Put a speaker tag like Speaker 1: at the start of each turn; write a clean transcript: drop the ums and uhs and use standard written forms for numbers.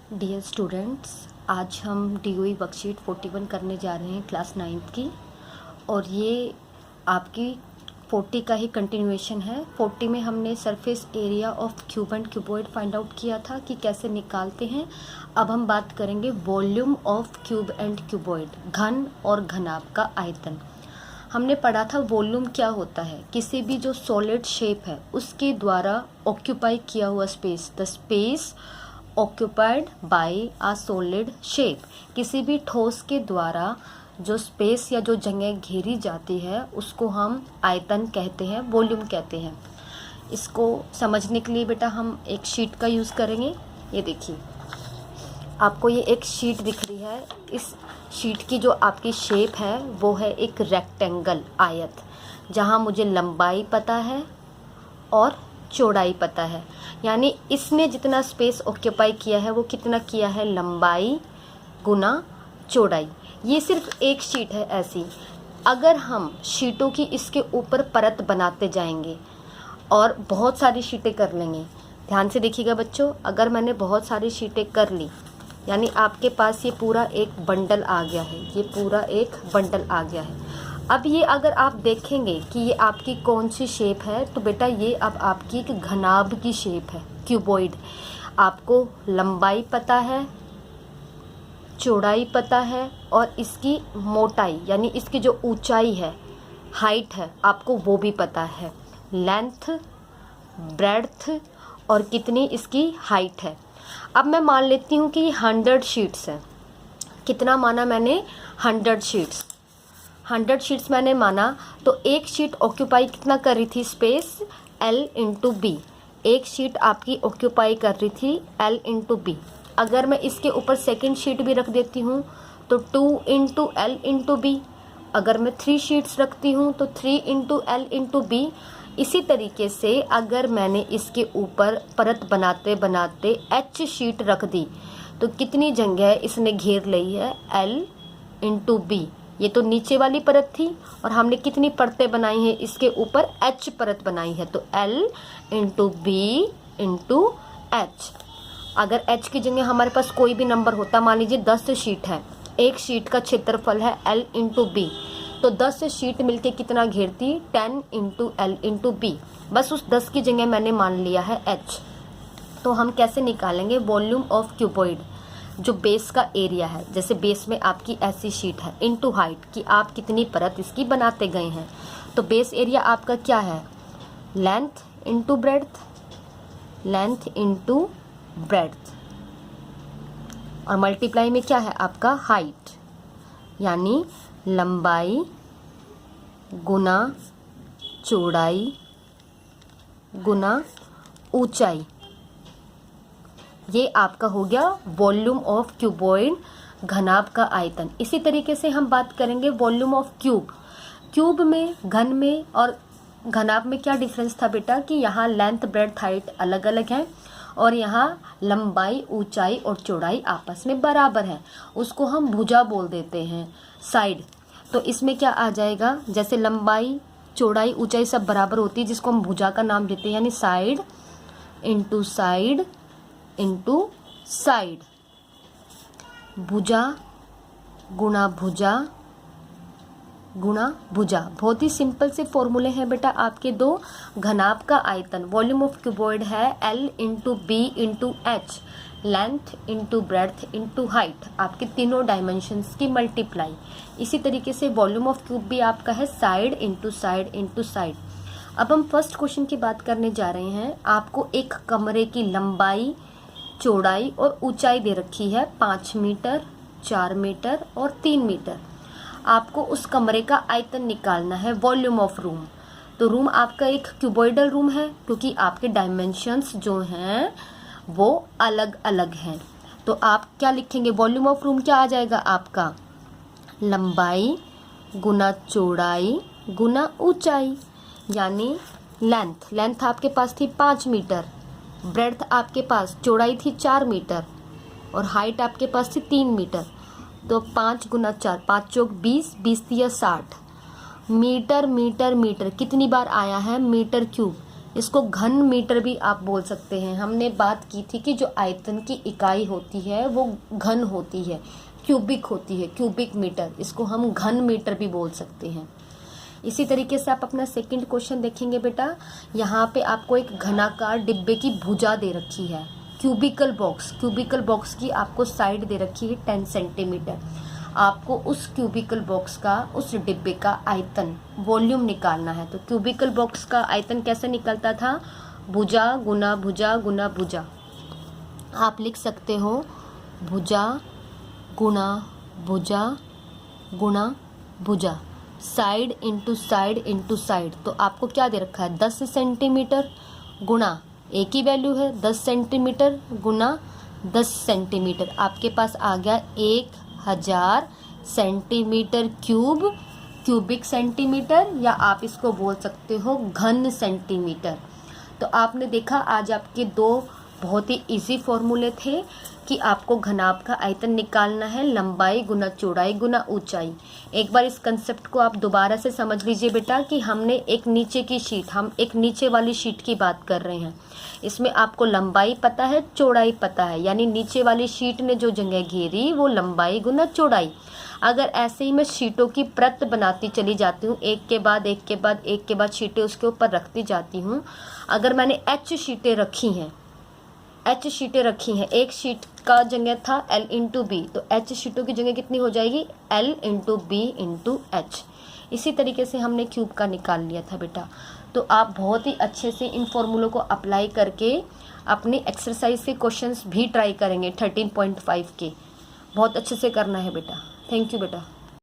Speaker 1: Dear students, आज हम DOE worksheet 41 करने जा रहे हैं क्लास 9th की। और ये आपकी 40 का ही कंटिन्यूएशन है। 40 में हमने surface area of cube and cuboid find out किया था कि कैसे निकालते हैं। अब हम बात करेंगे volume of cube and cuboid, घन और घनाभ का आयतन। हमने पढ़ा था वॉल्यूम क्या होता है, किसी भी जो सॉलिड शेप है उसके द्वारा ऑक्यूपाई किया हुआ space, the space occupied by a solid shape. किसी भी ठोस के द्वारा जो स्पेस या जो जगह घेरी जाती है उसको हम आयतन कहते हैं, वॉल्यूम कहते हैं। इसको समझने के लिए बेटा हम एक शीट का यूज़ करेंगे। ये देखिए, आपको ये एक शीट दिख रही है। इस शीट की जो आपकी शेप है वो है एक रेक्टेंगल, आयत, जहाँ मुझे लंबाई पता है और चौड़ाई पता है। यानी इसने जितना स्पेस ऑक्यूपाई किया है वो कितना किया है, लंबाई गुना चौड़ाई। ये सिर्फ एक शीट है ऐसी। अगर हम शीटों की इसके ऊपर परत बनाते जाएंगे और बहुत सारी शीटें कर लेंगे, ध्यान से देखिएगा बच्चों, अगर मैंने बहुत सारी शीटें कर ली यानी आपके पास ये पूरा एक बंडल आ गया है, ये पूरा एक बंडल आ गया है। अब ये अगर आप देखेंगे कि ये आपकी कौन सी शेप है, तो बेटा ये अब आपकी एक घनाभ की शेप है, क्यूबॉइड। आपको लंबाई पता है, चौड़ाई पता है और इसकी मोटाई यानी इसकी जो ऊंचाई है, हाइट है, आपको वो भी पता है। लेंथ, ब्रेड्थ और कितनी इसकी हाइट है। अब मैं मान लेती हूँ कि ये 100 शीट्स है। कितना माना मैंने, 100 शीट्स। 100 शीट्स मैंने माना तो एक शीट ऑक्यूपाई कितना कर रही थी, स्पेस L इंटू बी। एक शीट आपकी ऑक्यूपाई कर रही थी L इंटू बी। अगर मैं इसके ऊपर सेकंड शीट भी रख देती हूँ तो 2 इंटू L इंटू बी। अगर मैं 3 शीट्स रखती हूँ तो 3 इंटू L इंटू बी। इसी तरीके से अगर मैंने इसके ऊपर परत बनाते बनाते H शीट रख दी तो कितनी जगह इसने घेर ली है, L इंटू बी। ये तो नीचे वाली परत थी और हमने कितनी परतें बनाई हैं इसके ऊपर, H परत बनाई है, तो L into B into H। अगर H की जगह हमारे पास कोई भी नंबर होता, मान लीजिए 10 शीट है, एक शीट का क्षेत्रफल है L इंटू बी, तो 10 शीट मिलके कितना घेरती, 10 इंटू L इंटू बी। बस उस 10 की जगह मैंने मान लिया है H। तो हम कैसे निकालेंगे वॉल्यूम ऑफ क्यूबॉइड, जो बेस का एरिया है। जैसे बेस में आपकी ऐसी शीट है, इनटू हाइट कि आप कितनी परत इसकी बनाते गए हैं। तो बेस एरिया आपका क्या है, length into breadth, length into breadth, और मल्टीप्लाई में क्या है आपका हाइट, यानी लंबाई गुना चौड़ाई गुना ऊंचाई। ये आपका हो गया वॉल्यूम ऑफ क्यूबॉइड, घनाभ का आयतन। इसी तरीके से हम बात करेंगे वॉल्यूम ऑफ क्यूब। क्यूब में, घन में और घनाभ में क्या डिफरेंस था बेटा, कि यहाँ लेंथ, ब्रेड्थ, हाइट अलग अलग है और यहाँ लंबाई, ऊंचाई और चौड़ाई आपस में बराबर है। उसको हम भुजा बोल देते हैं, साइड। तो इसमें क्या आ जाएगा, जैसे लंबाई, चौड़ाई, ऊंचाई सब बराबर होती है, जिसको हम भुजा का नाम देते हैं, यानी side into side into side. भुजा गुणा भुजा गुणा भुजा। बहुत ही सिंपल से फॉर्मूले हैं बेटा आपके दो। घनाभ का आयतन, वॉल्यूम ऑफ क्यूबॉइड है L into B into H, length into breadth into height, आपके तीनों डायमेंशंस की मल्टीप्लाई। इसी तरीके से वॉल्यूम ऑफ क्यूब भी आपका है side into side into side. अब हम फर्स्ट क्वेश्चन की बात करने जा रहे हैं। आपको एक कमरे की लंबाई, चौड़ाई और ऊंचाई दे रखी है, 5 मीटर, 4 मीटर और 3 मीटर। आपको उस कमरे का आयतन निकालना है, वॉल्यूम ऑफ रूम। तो रूम आपका एक क्यूबॉइडल रूम है क्योंकि आपके डायमेंशंस जो हैं वो अलग अलग हैं। तो आप क्या लिखेंगे, वॉल्यूम ऑफ रूम क्या आ जाएगा आपका, लंबाई गुना चौड़ाई गुना ऊंचाई, यानी लेंथ आपके पास थी 5 मीटर, ब्रेड्थ आपके पास, चौड़ाई थी 4 मीटर और हाइट आपके पास थी 3 मीटर। तो 5 गुना 4, 5 चौक 20, 20 दिया 60। मीटर मीटर मीटर कितनी बार आया है, मीटर क्यूब, इसको घन मीटर भी आप बोल सकते हैं। हमने बात की थी कि जो आयतन की इकाई होती है वो घन होती है, क्यूबिक होती है, क्यूबिक मीटर, इसको हम घन मीटर भी बोल सकते हैं। इसी तरीके से आप अपना सेकंड क्वेश्चन देखेंगे बेटा, यहाँ पे आपको एक घनाकार डिब्बे की भुजा दे रखी है, क्यूबिकल बॉक्स की आपको साइड दे रखी है 10 सेंटीमीटर। आपको उस क्यूबिकल बॉक्स का, उस डिब्बे का आयतन, वॉल्यूम निकालना है। तो क्यूबिकल बॉक्स का आयतन कैसे निकलता था, भुजा गुना भुजा गुना भुजा। आप लिख सकते हो भुजा गुना भुजा गुना भुजा, side into side into side. तो आपको क्या दे रखा है, 10 सेंटीमीटर गुना, एक ही वैल्यू है 10 सेंटीमीटर गुना 10 सेंटीमीटर। आपके पास आ गया 1000 सेंटीमीटर क्यूब, क्यूबिक सेंटीमीटर, या आप इसको बोल सकते हो घन सेंटीमीटर। तो आपने देखा आज आपके दो बहुत ही इजी फॉर्मूले थे कि आपको घनाभ का आयतन निकालना है, लंबाई गुना चौड़ाई गुना ऊंचाई। एक बार इस कंसेप्ट को आप दोबारा से समझ लीजिए बेटा कि हमने एक नीचे की शीट, हम एक नीचे वाली शीट की बात कर रहे हैं। इसमें आपको लंबाई पता है, चौड़ाई पता है, यानी नीचे वाली शीट ने जो जगह घेरी वो लंबाई गुना चौड़ाई। अगर ऐसे ही मैं शीटों की परत बनाती चली जाती हूँ, एक के बाद एक के बाद एक के बाद शीटें उसके ऊपर रखती जाती हूँ। अगर मैंने H शीटें रखी हैं, एक शीट का जगह था L इंटू बी, तो H शीटों की जगह कितनी हो जाएगी, L into B into H। इसी तरीके से हमने क्यूब का निकाल लिया था बेटा। तो आप बहुत ही अच्छे से इन फॉर्मूलों को अप्लाई करके अपनी एक्सरसाइज के क्वेश्चंस भी ट्राई करेंगे 13.5 के। बहुत अच्छे से करना है बेटा। थैंक यू बेटा।